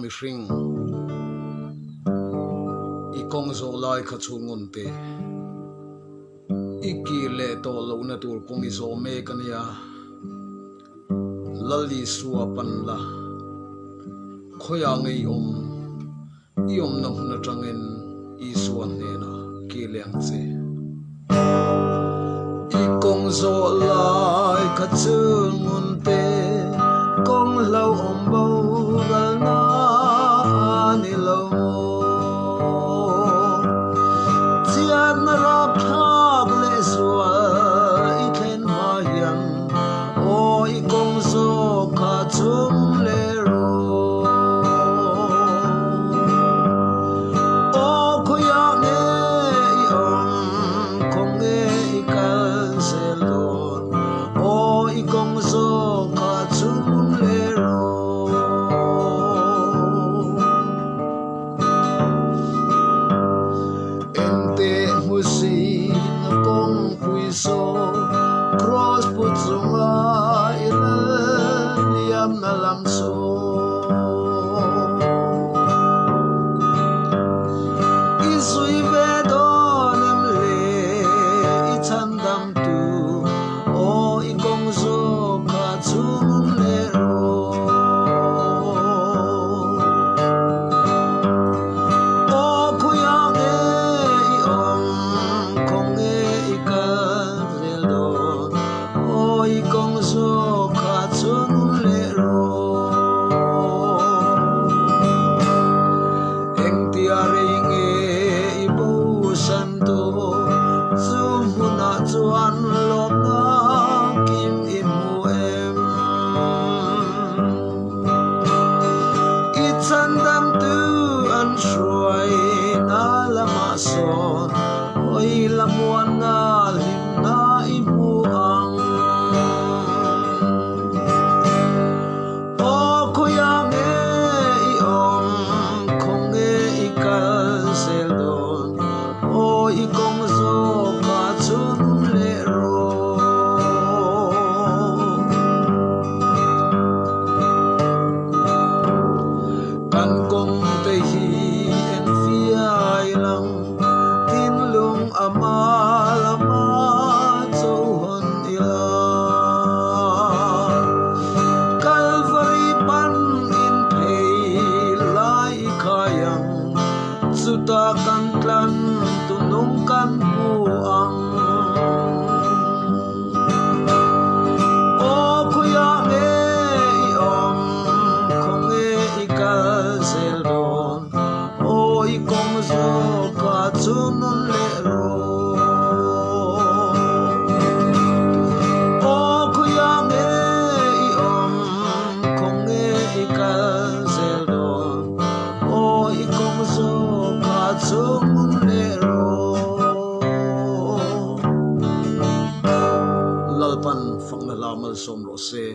mihring ikong zo lai kha chungun te iki le to lo na tur kong izo me kania lali suwa pan la khoya ngei iom na huna tangin isuan ne na kileng che ikong zo lai kha chungun te kong lau bo ral na ni lo chiat na rap thak le suwa i thlen ma hian o i kong zo kha chung le ro o khoya nge i kong nge i kal se lon o i kong zo kha chung le ro ente musi na kong puiso cross putzunga liam na lam so isui vedon em le i chandam tu o i kong zo kha chung le ro o kuya nge i kong nge i ka zelon o i kong zo kha chung le ro eng tiare nge i bo santo zum huna chuan lop na kim in mu em i chandam tu an shuai na lama son oi lamuan na lim na i mu ang o kuya nge i kong nge i kal sel don o i kong zo kha chung le ro kan kong te hi en fiai lang tin lung ama lama cho hon ila Calvary pan in pay lai kayang suta kan tlan tunong kan buang o kuya nge i kong nge i kal sel don o i kong zo kha chung le ro o kuya nge i kong nge i kal sel don o i kong zo kha chung le ro lalpan phang na lamal som ro se